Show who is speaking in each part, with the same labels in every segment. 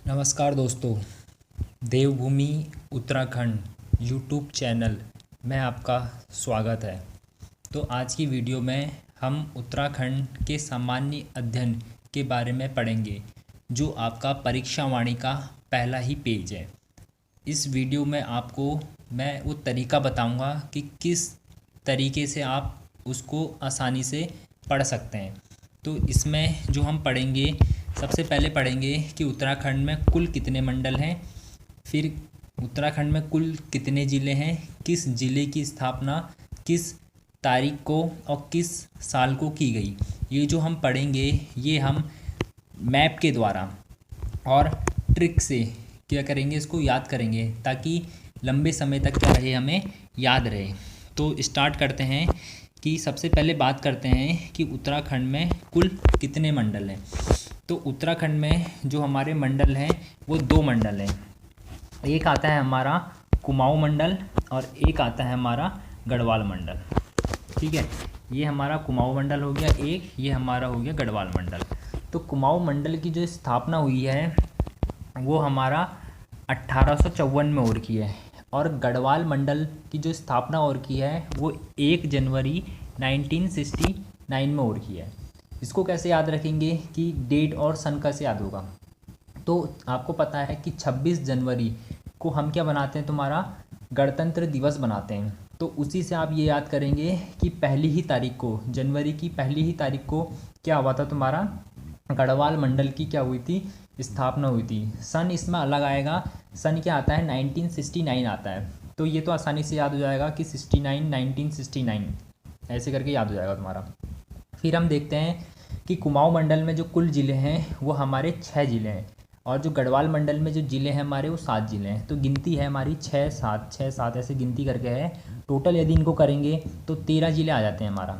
Speaker 1: नमस्कार दोस्तों, देवभूमि Uttarakhand YouTube channel में आपका स्वागत है। तो आज की वीडियो में हम उत्तराखंड के सामान्य अध्ययन के बारे में पढ़ेंगे, जो आपका परीक्षा वाणी का पहला ही पेज है। इस वीडियो में आपको मैं वो तरीका बताऊंगा कि किस तरीके से आप उसको आसानी से पढ़ सकते हैं। तो इसमें जो हम पढ़ेंगे, सबसे पहले पढ़ेंगे कि उत्तराखंड में कुल कितने मंडल हैं, फिर उत्तराखंड में कुल कितने ज़िले हैं, किस ज़िले की स्थापना किस तारीख को और किस साल को की गई। ये जो हम पढ़ेंगे ये हम मैप के द्वारा और ट्रिक से क्या करेंगे, इसको याद करेंगे ताकि लंबे समय तक क्या रहे, हमें याद रहे। तो स्टार्ट करते हैं कि सबसे पहले बात करते हैं कि उत्तराखंड में कुल कितने मंडल हैं। तो उत्तराखंड में जो हमारे मंडल हैं वो दो मंडल हैं। एक आता है हमारा कुमाऊं मंडल और एक आता है हमारा गढ़वाल मंडल। ठीक है, ये हमारा कुमाऊं मंडल हो गया एक, ये हमारा हो गया गढ़वाल मंडल। तो कुमाऊं मंडल की जो स्थापना हुई है वो हमारा 1854 में हो रखी है, और गढ़वाल मंडल की जो स्थापना हो रखी है वो 1 जनवरी 1969 में हो रखी है। इसको कैसे याद रखेंगे कि डेट और सन कैसे याद होगा। तो आपको पता है कि 26 जनवरी को हम क्या बनाते हैं, तुम्हारा गणतंत्र दिवस बनाते हैं। तो उसी से आप ये याद करेंगे कि पहली ही तारीख को, जनवरी की पहली ही तारीख को क्या हुआ था, तुम्हारा गढ़वाल मंडल की क्या हुई थी, स्थापना हुई थी। सन इसमें अलग आएगा, सन क्या आता है 1969 आता है। तो ये तो आसानी से याद हो जाएगा कि 1969 ऐसे करके याद हो जाएगा तुम्हारा। फिर हम देखते हैं कि कुमाऊं मंडल में जो कुल ज़िले हैं वो हमारे 6 ज़िले हैं, और जो गढ़वाल मंडल में जो ज़िले हैं हमारे वो 7 ज़िले हैं। तो गिनती है हमारी 6 7 ऐसे गिनती करके है। टोटल यदि इनको करेंगे तो 13 ज़िले आ जाते हैं हमारा।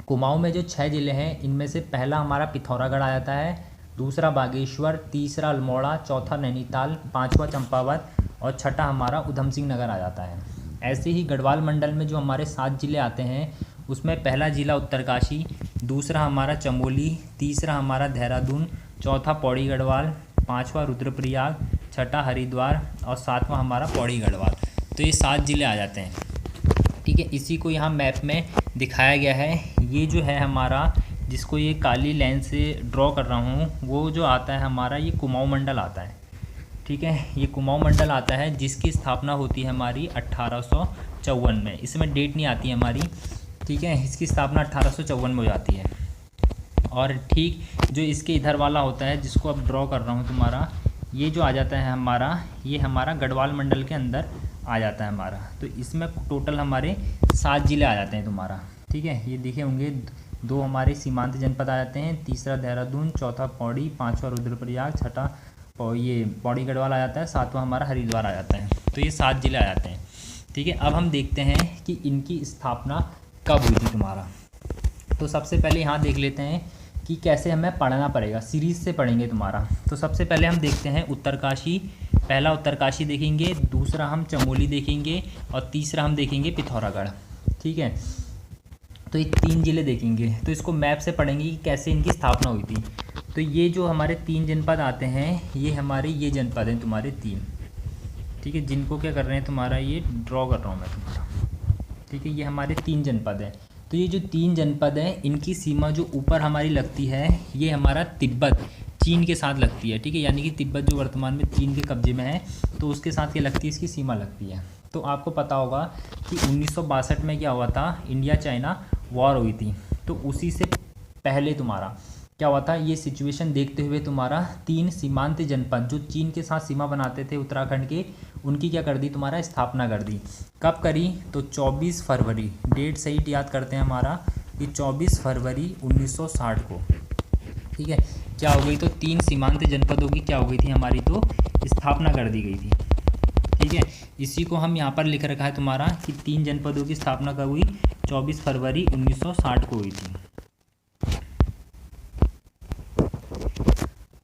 Speaker 1: कुमाऊं में जो 6 ज़िले हैं इनमें से पहला हमारा पिथौरागढ़ आ जाता है, दूसरा बागेश्वर, तीसरा अल्मोड़ा, चौथा नैनीताल, पाँचवा चंपावत और छठा हमारा उधम सिंह नगर आ जाता है। ऐसे ही गढ़वाल मंडल में जो हमारे 7 ज़िले आते हैं उसमें पहला ज़िला उत्तरकाशी, दूसरा हमारा चमोली, तीसरा हमारा देहरादून, चौथा पौड़ी गढ़वाल, पाँचवा रुद्रप्रयाग, छठा हरिद्वार और सातवां हमारा पौड़ी गढ़वाल। तो ये 7 ज़िले आ जाते हैं। ठीक है, इसी को यहाँ मैप में दिखाया गया है। ये जो है हमारा, जिसको ये काली लाइन से ड्रॉ कर रहा हूँ, वो जो आता है हमारा ये कुमाऊं मंडल आता है। ठीक है, ये कुमाऊं मंडल आता है जिसकी स्थापना होती है हमारी 1854 में। इसमें डेट नहीं आती है हमारी। ठीक है, इसकी स्थापना 1854 में हो जाती है। और ठीक जो इसके इधर वाला होता है जिसको अब ड्रॉ कर रहा हूँ तुम्हारा, ये जो आ जाता है हमारा, ये हमारा गढ़वाल मंडल के अंदर आ जाता है हमारा। तो इसमें टोटल हमारे 7 ज़िले आ जाते हैं तुम्हारा। ठीक है, ये दिखे होंगे, 2 हमारे सीमांत जनपद आ जाते हैं, तीसरा देहरादून, चौथा पौड़ी, पाँचवा रुद्रप्रयाग, छठा ये पौड़ी गढ़वाल आ जाता है, सातवां हमारा हरिद्वार आ जाता है। तो ये 7 ज़िले आ जाते हैं। ठीक है, अब हम देखते हैं कि इनकी स्थापना कब हुई थी तुम्हारा। तो सबसे पहले यहाँ देख लेते हैं कि कैसे हमें पढ़ना पड़ेगा, सीरीज़ से पढ़ेंगे तुम्हारा। तो सबसे पहले हम देखते हैं उत्तरकाशी। पहला उत्तरकाशी देखेंगे, दूसरा हम चमोली देखेंगे और तीसरा हम देखेंगे पिथौरागढ़। ठीक है, तो ये 3 ज़िले देखेंगे। तो इसको मैप से पढ़ेंगे कि कैसे इनकी स्थापना हुई थी। तो ये जो हमारे 3 जनपद आते हैं, ये हमारे ये जनपद हैं तुम्हारे 3। ठीक है, जिनको क्या कर रहे हैं तुम्हारा, ये ड्रॉ कर रहा हूँ मैं तुम्हारा। ठीक है, ये हमारे 3 जनपद हैं। तो ये जो 3 जनपद हैं इनकी सीमा जो ऊपर हमारी लगती है, ये हमारा तिब्बत चीन के साथ लगती है। ठीक है, यानी कि तिब्बत जो वर्तमान में चीन के कब्जे में है, तो उसके साथ क्या लगती है, इसकी सीमा लगती है। तो आपको पता होगा कि 1962 में क्या हुआ था, इंडिया चाइना वॉर हुई थी। तो उसी से पहले तुम्हारा क्या हुआ था, ये सिचुएशन देखते हुए तुम्हारा 3 सीमांत जनपद जो चीन के साथ सीमा बनाते थे उत्तराखंड के, उनकी क्या कर दी, तुम्हारा स्थापना कर दी। कब करी, तो 24 फरवरी, डेट सही याद करते हैं हमारा, कि 24 फरवरी 1960 को। ठीक है, क्या हो गई, तो 3 सीमांत जनपदों की क्या हो गई थी हमारी, तो स्थापना कर दी गई थी। ठीक है, इसी को हम यहाँ पर लिख रखा है तुम्हारा कि 3 जनपदों की स्थापना कब हुई, 24 फरवरी 1960 को हुई थी।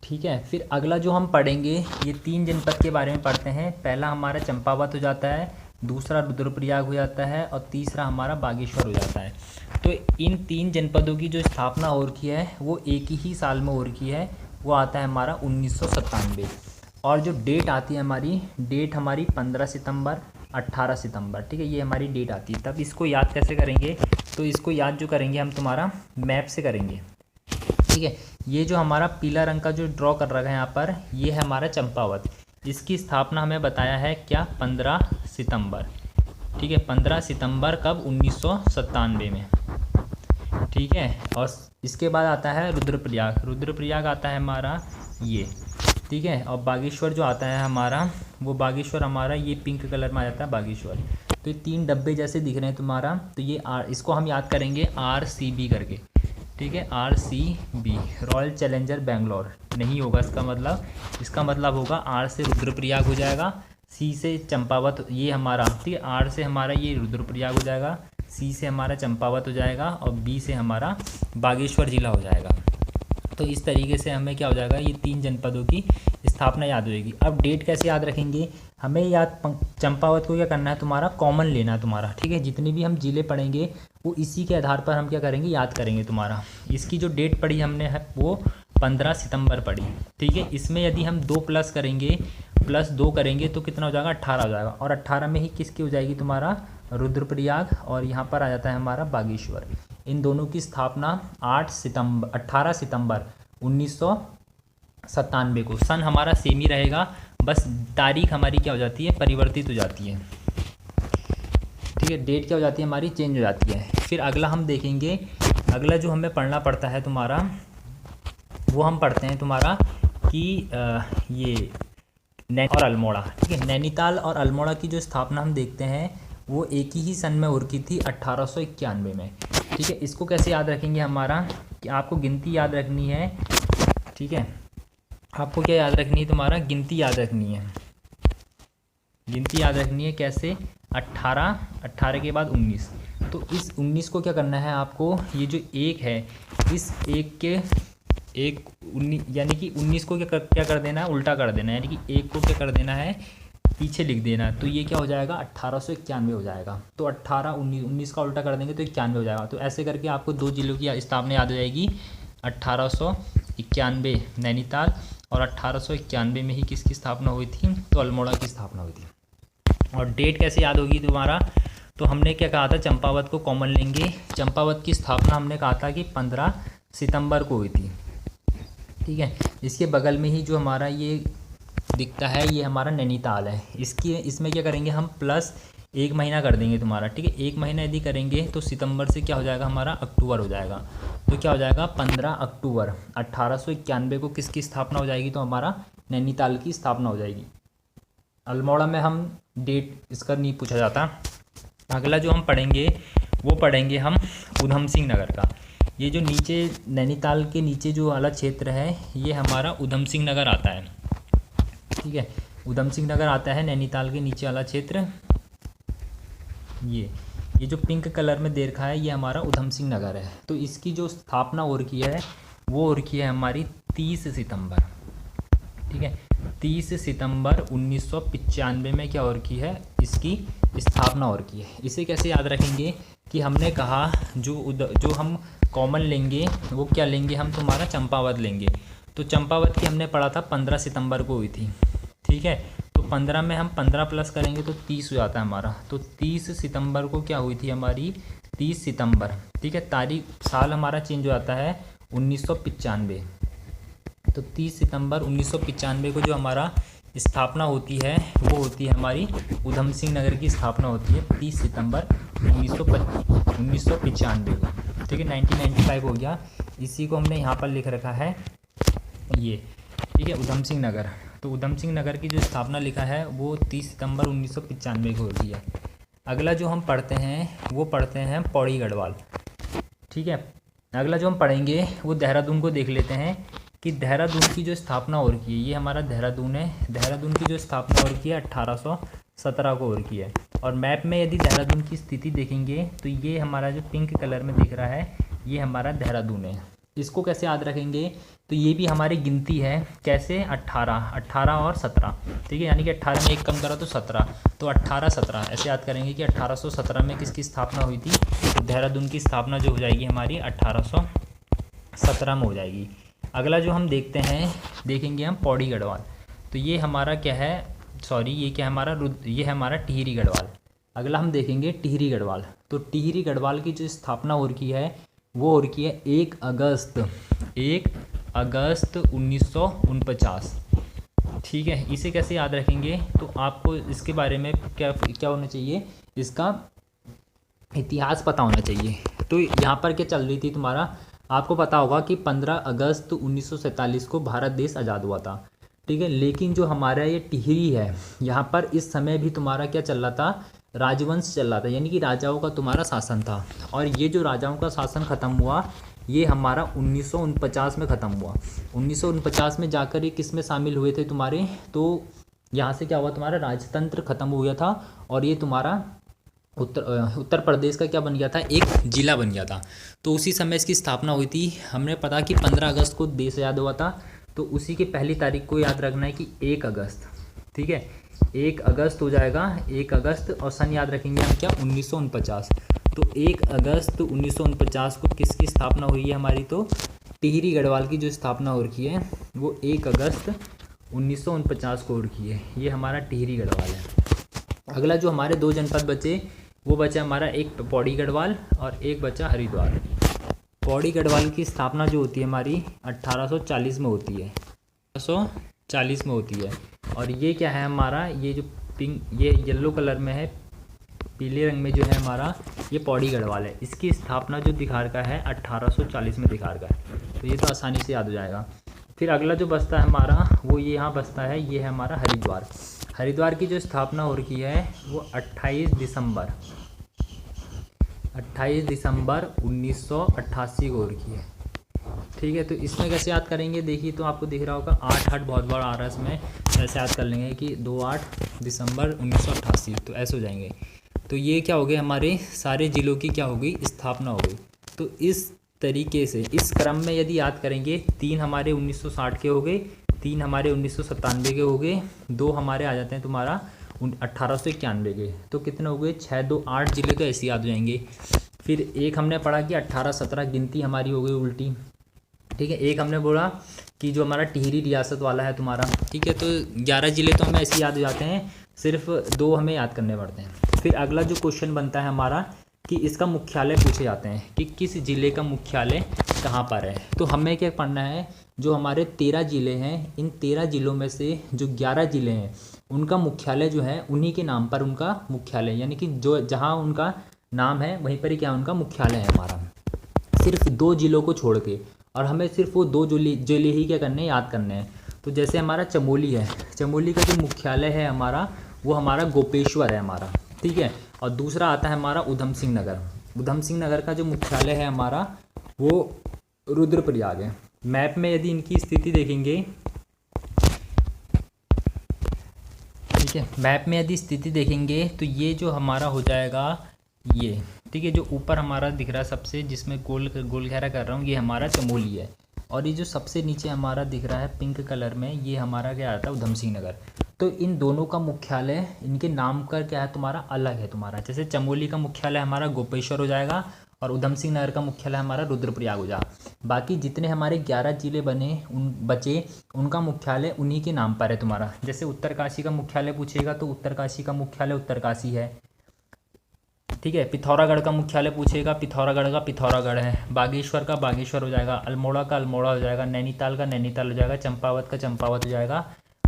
Speaker 1: ठीक है, फिर अगला जो हम पढ़ेंगे, ये 3 जनपद के बारे में पढ़ते हैं। पहला हमारा चंपावत हो जाता है, दूसरा रुद्रप्रयाग हो जाता है और तीसरा हमारा बागेश्वर हो जाता है। तो इन 3 जनपदों की जो स्थापना हो रखी है वो एक ही साल में हो रखी है, वो आता है हमारा 1997। और जो डेट आती है हमारी, डेट हमारी 15 सितंबर 18 सितंबर, ठीक है, ये हमारी डेट आती है। तब इसको याद कैसे करेंगे, तो इसको याद जो करेंगे हम तुम्हारा मैप से करेंगे, ठीक है। ये जो हमारा पीला रंग का जो ड्रॉ कर रखा है यहाँ पर, ये है हमारा चंपावत। इसकी स्थापना हमें बताया है क्या, 15 सितंबर, ठीक है। 15 सितंबर कब, 1997 में, ठीक है। और इसके बाद आता है रुद्रप्रयाग। रुद्रप्रयाग आता है हमारा ये, ठीक है। और बागेश्वर जो आता है हमारा, वो बागेश्वर हमारा ये पिंक कलर में आ जाता है बागेश्वर। तो ये 3 डब्बे जैसे दिख रहे हैं तुम्हारा, तो ये इसको हम याद करेंगे RCB करके, ठीक है। RCB, रॉयल चैलेंजर बेंगलोर नहीं होगा इसका मतलब, इसका मतलब होगा R से रुद्रप्रयाग हो जाएगा, C से चंपावत, ये हमारा, ठीक है। R से हमारा ये रुद्रप्रयाग हो जाएगा, C से हमारा चंपावत हो जाएगा, और B से हमारा बागेश्वर जिला हो जाएगा। तो इस तरीके से हमें क्या हो जाएगा, ये 3 जनपदों की स्थापना याद हो जाएगी। अब डेट कैसे याद रखेंगे, हमें याद चंपावत को क्या करना है, तुम्हारा कॉमन लेना है तुम्हारा, ठीक है। जितने भी हम जिले पढ़ेंगे वो इसी के आधार पर हम क्या करेंगे, याद करेंगे तुम्हारा। इसकी जो डेट पढ़ी हमने है वो 15 सितंबर पढ़ी, ठीक है। इसमें यदि हम 2 प्लस करेंगे, +2 करेंगे तो कितना हो जाएगा, 18 हो जाएगा। और 18 में ही किसकी हो जाएगी, तुम्हारा रुद्रप्रयाग, और यहाँ पर आ जाता है हमारा बागेश्वर। इन दोनों की स्थापना 18 सितंबर 1997 को, सन हमारा सेम ही रहेगा, बस तारीख हमारी क्या हो जाती है, परिवर्तित हो जाती है, ठीक है। डेट क्या हो जाती है हमारी, चेंज हो जाती है। फिर अगला हम देखेंगे, अगला जो हमें पढ़ना पड़ता है तुम्हारा, वो हम पढ़ते हैं तुम्हारा कि ये और अल्मोड़ा, ठीक है। नैनीताल और अल्मोड़ा की जो स्थापना हम देखते हैं वो एक ही सन में हो रखी थी, 1891 में, ठीक है। इसको कैसे याद रखेंगे हमारा, कि आपको गिनती याद रखनी है, ठीक है। आपको क्या याद रखनी है, तुम्हारा गिनती याद रखनी है। गिनती याद रखनी है कैसे, 18 के बाद 19। तो इस 19 को क्या करना है आपको, ये जो 1 है, इस 1 के 19 यानी कि 19 को क्या कर देना है, उल्टा कर देना है, यानी कि 1 को क्या कर देना है, पीछे लिख देना है। तो ये क्या हो जाएगा, 1891 हो जाएगा। तो 18 19 का उल्टा कर देंगे तो 91 हो जाएगा। तो ऐसे करके आपको 2 जिलों की स्थापना याद हो जाएगी, 1891 नैनीताल, और 1891 में ही किसकी स्थापना हुई थी, तो अल्मोड़ा की स्थापना हुई थी। और डेट कैसे याद होगी तुम्हारा, तो हमने क्या कहा था, चंपावत को कॉमन लेंगे। चंपावत की स्थापना हमने कहा था कि 15 सितंबर को हुई थी, ठीक है। इसके बगल में ही जो हमारा ये दिखता है, ये हमारा नैनीताल है। इसमें क्या करेंगे हम, +1 महीना कर देंगे तुम्हारा, ठीक है। 1 महीना यदि करेंगे तो सितंबर से क्या हो जाएगा हमारा, अक्टूबर हो जाएगा। तो क्या हो जाएगा, 15 अक्टूबर 1891 को किसकी स्थापना हो जाएगी, तो हमारा नैनीताल की स्थापना हो जाएगी। अल्मोड़ा में हम डेट इसका नहीं पूछा जाता। अगला जो हम पढ़ेंगे वो पढ़ेंगे हम उधम सिंह नगर का। ये जो नीचे नैनीताल के नीचे जो वाला क्षेत्र है, ये हमारा उधम सिंह नगर आता है, ठीक है। उधम सिंह नगर आता है नैनीताल के नीचे वाला क्षेत्र। ये जो पिंक कलर में दे रखा है, ये हमारा उधम सिंह नगर है। तो इसकी जो स्थापना हो रखी है वो हो रखी है हमारी 30 सितंबर, ठीक है। 30 सितंबर 1995 में क्या हो रखी है, इसकी स्थापना हो रखी है। इसे कैसे याद रखेंगे, कि हमने कहा जो हम कॉमन लेंगे वो क्या लेंगे हम, तुम्हारा चंपावत लेंगे। तो चंपावत की हमने पढ़ा था 15 सितंबर को हुई थी, ठीक है। तो 15 में हम 15 प्लस करेंगे तो 30 हो जाता है हमारा। तो 30 सितंबर को क्या हुई थी हमारी, 30 सितंबर, ठीक है। तारीख साल हमारा चेंज हो जाता है 1995। तो 30 सितंबर 1995 को जो हमारा स्थापना होती है वो होती है हमारी उधम सिंह नगर की स्थापना होती है 30 सितंबर 1995 को, ठीक है। 1995 हो गया। इसी को हमने यहाँ पर लिख रखा है ये, ठीक है, उधम सिंह नगर। तो उधम सिंह नगर की जो स्थापना लिखा है वो 30 सितंबर 1995 को होती है। अगला जो हम पढ़ते हैं वो पढ़ते हैं पौड़ी गढ़वाल, ठीक है। अगला जो हम पढ़ेंगे वो देहरादून को देख लेते हैं कि देहरादून की जो स्थापना हो रखी है, ये हमारा देहरादून है। देहरादून की जो स्थापना हो रखी है 1817 को हो रखी है। और मैप में यदि देहरादून की स्थिति देखेंगे तो ये हमारा जो पिंक कलर में दिख रहा है ये हमारा देहरादून है। इसको कैसे याद रखेंगे, तो ये भी हमारी गिनती है, कैसे 18 और 17, ठीक है। यानी कि 18 में 1 कम करा तो 17, तो 18-17 ऐसे याद करेंगे कि 1817 में किसकी स्थापना हुई थी, तो देहरादून की स्थापना जो हो जाएगी हमारी 1817 में हो जाएगी। अगला जो हम देखेंगे हम पौड़ी गढ़वाल। तो ये हमारा क्या है, सॉरी ये क्या है हमारा ये है हमारा टिहरी गढ़वाल। अगला हम देखेंगे टिहरी गढ़वाल। तो टिहरी गढ़वाल की जो स्थापना हो रखी है वो हो रखी है 1 अगस्त 1949। ठीक है, इसे कैसे याद रखेंगे, तो आपको इसके बारे में क्या क्या होना चाहिए, इसका इतिहास पता होना चाहिए। तो यहाँ पर क्या चल रही थी तुम्हारा, आपको पता होगा कि 15 अगस्त 1947 को भारत देश आज़ाद हुआ था। ठीक है, लेकिन जो हमारा ये टिहरी है यहाँ पर इस समय भी तुम्हारा क्या चल रहा था, राजवंश चल रहा था, यानी कि राजाओं का तुम्हारा शासन था। और ये जो राजाओं का शासन ख़त्म हुआ ये हमारा 1949 में ख़त्म हुआ। 1949 में जाकर ये किस में शामिल हुए थे तुम्हारे, तो यहाँ से क्या हुआ, तुम्हारा राजतंत्र ख़त्म हो गया था और ये तुम्हारा उत्तर प्रदेश का क्या बन गया था, एक जिला बन गया था। तो उसी समय इसकी स्थापना हुई थी। हमने पता कि 15 अगस्त को देश आज़ाद हुआ था, तो उसी की पहली तारीख को याद रखना है कि 1 अगस्त। ठीक है, 1 अगस्त हो जाएगा, 1 अगस्त, और सन याद रखेंगे हम क्या, 1949। तो 1 अगस्त 1949 को किसकी स्थापना हुई है हमारी, तो टिहरी गढ़वाल की जो स्थापना हो रखी है वो 1 अगस्त 1949 को हो रखी है। ये हमारा टिहरी गढ़वाल है। अगला जो हमारे 2 जनपद बचे वो बचा हमारा, एक पौड़ी गढ़वाल और एक बचा हरिद्वार। पौड़ी गढ़वाल की स्थापना जो होती है हमारी 1840 में होती है, 1840 में होती है। और ये क्या है हमारा, ये जो पिंक, ये येलो कलर में है, पीले रंग में जो है हमारा, ये पौड़ी गढ़वाल है। इसकी स्थापना जो दिखा रखा है 1840 में दिखा रखा है, तो ये तो आसानी से याद हो जाएगा। फिर अगला जो बचता है हमारा वो ये यहाँ बचता है, ये है हमारा हरिद्वार। हरिद्वार की जो स्थापना हो रखी है वो 28 दिसंबर 1988 को हो रखी है। ठीक है, तो इसमें कैसे याद करेंगे, देखिए तो आपको दिख रहा होगा 8 बहुत बड़ा आ रहा है इसमें, ऐसे याद कर लेंगे कि 28 दिसंबर 1988, तो ऐसे हो जाएंगे। तो ये क्या हो गए, हमारे सारे ज़िलों की क्या हो गई, स्थापना हो गई। तो इस तरीके से इस क्रम में यदि याद करेंगे, 3 हमारे 1960 के हो गए, 3 हमारे 1997 के हो गए, 2 हमारे आ जाते हैं तुम्हारा 1891 के, तो कितने हो गए, 6, 2, 8 ज़िले तो ऐसे याद हो जाएंगे। फिर एक हमने पढ़ा कि 18-17 गिनती हमारी हो गई उल्टी। ठीक है, एक हमने बोला कि जो हमारा टिहरी रियासत वाला है तुम्हारा, ठीक है, तो 11 ज़िले तो हमें ऐसे याद हो जाते हैं, सिर्फ 2 हमें याद करने पड़ते हैं। फिर अगला जो क्वेश्चन बनता है हमारा कि इसका मुख्यालय पूछे जाते हैं कि किस ज़िले का मुख्यालय कहाँ पर है। तो हमें क्या पढ़ना है, जो हमारे 13 ज़िले हैं, इन 13 ज़िलों में से जो 11 ज़िले हैं उनका मुख्यालय जो है उन्हीं के नाम पर उनका मुख्यालय, यानी कि जो जहाँ उनका नाम है वहीं पर ही क्या उनका मुख्यालय है हमारा, सिर्फ 2 ज़िलों को छोड़ के। और हमें सिर्फ वो 2 ज़िले ही क्या करने हैं, याद करने हैं। तो जैसे हमारा चमोली है, चमोली का जो मुख्यालय है हमारा वो हमारा गोपेश्वर है हमारा। ठीक है, और दूसरा आता है हमारा उधम सिंह नगर। उधम सिंह नगर का जो मुख्यालय है हमारा वो रुद्रप्रयाग है। मैप में यदि इनकी स्थिति देखेंगे, ठीक है, मैप में यदि स्थिति देखेंगे तो ये जो हमारा हो जाएगा ये, ठीक है, जो ऊपर हमारा दिख रहा है सबसे, जिसमें गोल गोल घेरा कर रहा हूँ, ये हमारा चमोली है। और ये जो सबसे नीचे हमारा दिख रहा है पिंक कलर में, ये हमारा क्या आता है, उधम सिंह नगर। तो इन दोनों का मुख्यालय, इनके नाम का क्या है तुम्हारा, अलग है तुम्हारा। जैसे चमोली का मुख्यालय हमारा गोपेश्वर हो जाएगा और उधम सिंह नगर का मुख्यालय हमारा रुद्रप्रयाग हो जाएगा। बाकी जितने हमारे 11 ज़िले बने बचे उनका मुख्यालय उन्हीं के नाम पर है तुम्हारा। जैसे उत्तरकाशी का मुख्यालय पूछेगा तो उत्तरकाशी का मुख्यालय उत्तरकाशी है। ठीक है, पिथौरागढ़ का मुख्यालय पूछेगा, पिथौरागढ़ का पिथौरागढ़ है। बागेश्वर का बागेश्वर हो जाएगा, अल्मोड़ा का अल्मोड़ा हो जाएगा, नैनीताल का नैनीताल हो जाएगा, चंपावत का चंपावत हो जाएगा,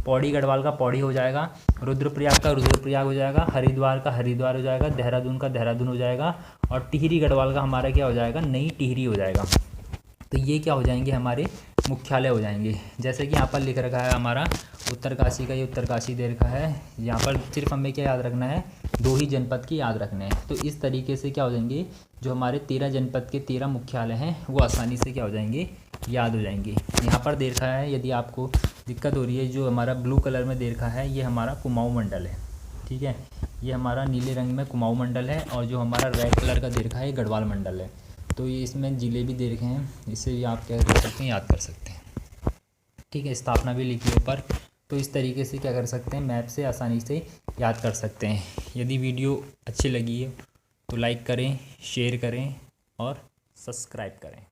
Speaker 1: पौड़ी गढ़वाल का पौड़ी हो जाएगा, रुद्रप्रयाग का रुद्रप्रयाग हो जाएगा, हरिद्वार का हरिद्वार हो जाएगा, देहरादून का देहरादून हो जाएगा, और टिहरी गढ़वाल का हमारा क्या हो जाएगा, नई टिहरी हो जाएगा। तो ये क्या हो जाएंगे, हमारे मुख्यालय हो जाएंगे। जैसे कि यहाँ पर लिख रखा है हमारा उत्तरकाशी का, ये उत्तरकाशी दे रखा है। यहाँ पर सिर्फ हमें क्या याद रखना है, 2 ही जनपद की याद रखने हैं। तो इस तरीके से क्या हो जाएंगे, जो हमारे 13 जनपद के 13 मुख्यालय हैं वो आसानी से क्या हो जाएंगे, याद हो जाएंगे। यहाँ पर दे रखा है, यदि आपको दिक्कत हो रही है, जो हमारा ब्लू कलर में दे रखा है ये हमारा कुमाऊँ मंडल है। ठीक है, ये हमारा नीले रंग में कुमाऊँ मंडल है, और जो हमारा रेड कलर का दे रखा है ये गढ़वाल मंडल है। तो ये इसमें ज़िले भी दे रखे हैं, इससे भी आप क्या कर सकते हैं, याद कर सकते हैं। ठीक है, स्थापना भी लिखी है ऊपर। तो इस तरीके से क्या कर सकते हैं, मैप से आसानी से याद कर सकते हैं। यदि वीडियो अच्छी लगी है तो लाइक करें, शेयर करें और सब्सक्राइब करें।